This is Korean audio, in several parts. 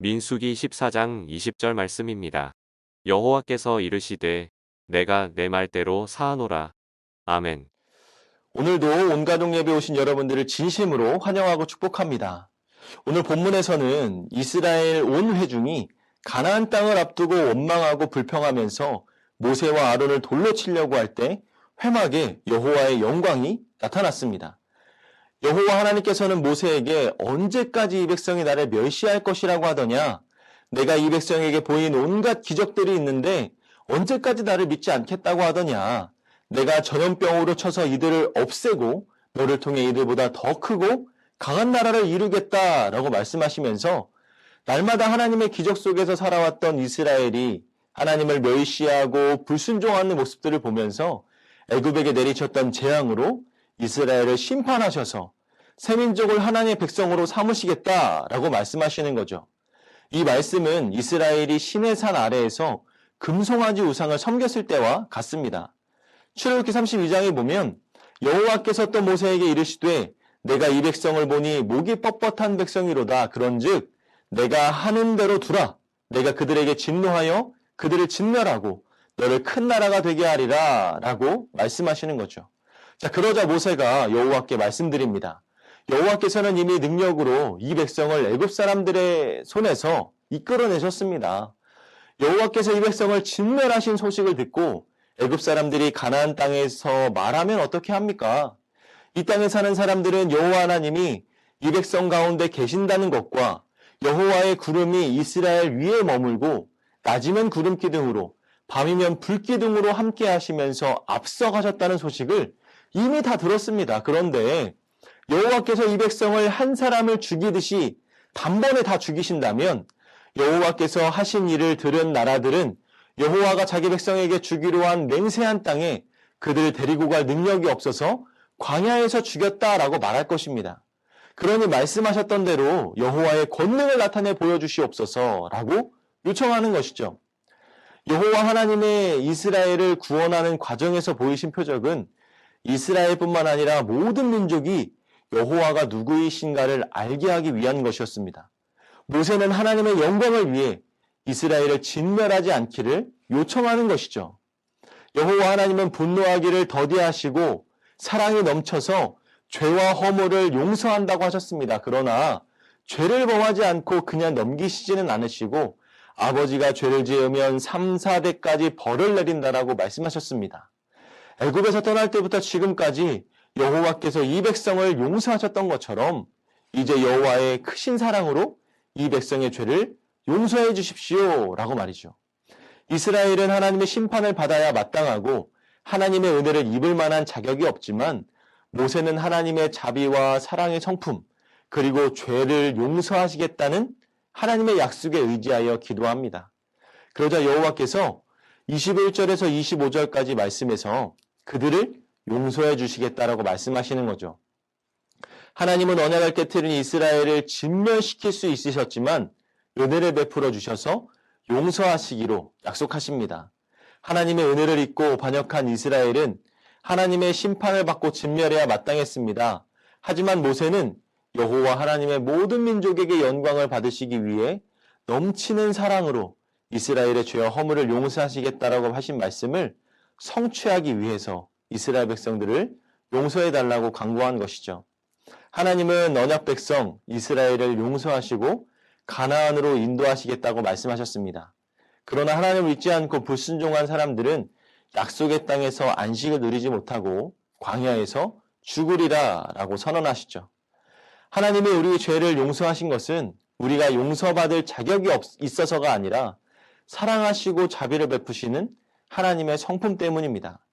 민수기 14장 20절 말씀입니다. 여호와께서 이르시되 내가 내 말대로 사하노라. 아멘. 오늘도 온가족 예배 오신 여러분들을 진심으로 환영하고 축복합니다. 오늘 본문에서는 이스라엘 온 회중이 가나안 땅을 앞두고 원망하고 불평하면서 모세와 아론을 돌로 치려고 할 때 회막에 여호와의 영광이 나타났습니다. 여호와 하나님께서는 모세에게 언제까지 이 백성이 나를 멸시할 것이라고 하더냐? 내가 이 백성에게 보인 온갖 기적들이 있는데 언제까지 나를 믿지 않겠다고 하더냐? 내가 전염병으로 쳐서 이들을 없애고 너를 통해 이들보다 더 크고 강한 나라를 이루겠다라고 말씀하시면서 날마다 하나님의 기적 속에서 살아왔던 이스라엘이 하나님을 멸시하고 불순종하는 모습들을 보면서 애굽에게 내리쳤던 재앙으로 이스라엘을 심판하셔서 세민족을 하나님의 백성으로 삼으시겠다라고 말씀하시는 거죠. 이 말씀은 이스라엘이 시내 산 아래에서 금송아지 우상을 섬겼을 때와 같습니다. 출애굽기 32장에 보면 여호와께서 또 모세에게 이르시되 내가 이 백성을 보니 목이 뻣뻣한 백성이로다. 그런즉 내가 하는 대로 두라. 내가 그들에게 진노하여 그들을 진멸하고 너를 큰 나라가 되게 하리라 라고 말씀하시는 거죠. 자, 그러자 모세가 여호와께 말씀드립니다. 여호와께서는 이미 능력으로 이 백성을 애굽 사람들의 손에서 이끌어내셨습니다. 여호와께서 이 백성을 진멸하신 소식을 듣고 애굽 사람들이 가나안 땅에서 말하면 어떻게 합니까? 이 땅에 사는 사람들은 여호와 하나님이 이 백성 가운데 계신다는 것과 여호와의 구름이 이스라엘 위에 머물고 낮이면 구름 기둥으로 밤이면 불 기둥으로 함께 하시면서 앞서가셨다는 소식을 이미 다 들었습니다. 그런데 여호와께서 이 백성을 한 사람을 죽이듯이 단번에 다 죽이신다면 여호와께서 하신 일을 들은 나라들은 여호와가 자기 백성에게 주기로 한 맹세한 땅에 그들을 데리고 갈 능력이 없어서 광야에서 죽였다라고 말할 것입니다. 그러니 말씀하셨던 대로 여호와의 권능을 나타내 보여주시옵소서라고 요청하는 것이죠. 여호와 하나님의 이스라엘을 구원하는 과정에서 보이신 표적은 이스라엘뿐만 아니라 모든 민족이 여호와가 누구이신가를 알게 하기 위한 것이었습니다. 모세는 하나님의 영광을 위해 이스라엘을 진멸하지 않기를 요청하는 것이죠. 여호와 하나님은 분노하기를 더디하시고 사랑이 넘쳐서 죄와 허물을 용서한다고 하셨습니다. 그러나 죄를 범하지 않고 그냥 넘기시지는 않으시고 아버지가 죄를 지으면 3, 4대까지 벌을 내린다라고 말씀하셨습니다. 애굽에서 떠날 때부터 지금까지 여호와께서 이 백성을 용서하셨던 것처럼 이제 여호와의 크신 사랑으로 이 백성의 죄를 용서해 주십시오 라고 말이죠. 이스라엘은 하나님의 심판을 받아야 마땅하고 하나님의 은혜를 입을 만한 자격이 없지만 모세는 하나님의 자비와 사랑의 성품 그리고 죄를 용서하시겠다는 하나님의 약속에 의지하여 기도합니다. 그러자 여호와께서 21절에서 25절까지 말씀에서 그들을 용서해 주시겠다라고 말씀하시는 거죠. 하나님은 언약을 깨트린 이스라엘을 진멸시킬 수 있으셨지만 은혜를 베풀어 주셔서 용서하시기로 약속하십니다. 하나님의 은혜를 잊고 반역한 이스라엘은 하나님의 심판을 받고 진멸해야 마땅했습니다. 하지만 모세는 여호와 하나님의 모든 민족에게 영광을 받으시기 위해 넘치는 사랑으로 이스라엘의 죄와 허물을 용서하시겠다라고 하신 말씀을 성취하기 위해서 이스라엘 백성들을 용서해달라고 강구한 것이죠. 하나님은 언약 백성 이스라엘을 용서하시고 가나안으로 인도하시겠다고 말씀하셨습니다. 그러나 하나님을 믿지 않고 불순종한 사람들은 약속의 땅에서 안식을 누리지 못하고 광야에서 죽으리라 라고 선언하시죠. 하나님이 우리의 죄를 용서하신 것은 우리가 용서받을 자격이 있어서가 아니라 사랑하시고 자비를 베푸시는 하나님의 성품 때문입니다.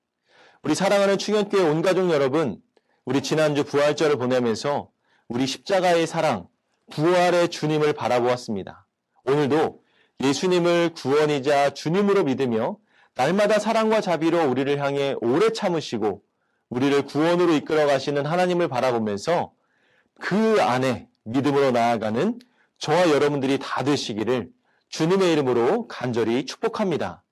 우리 사랑하는 충현교회 온가족 여러분, 우리 지난주 부활절을 보내면서 우리 십자가의 사랑, 부활의 주님을 바라보았습니다. 오늘도 예수님을 구원이자 주님으로 믿으며 날마다 사랑과 자비로 우리를 향해 오래 참으시고 우리를 구원으로 이끌어 가시는 하나님을 바라보면서 그 안에 믿음으로 나아가는 저와 여러분들이 다 되시기를 주님의 이름으로 간절히 축복합니다.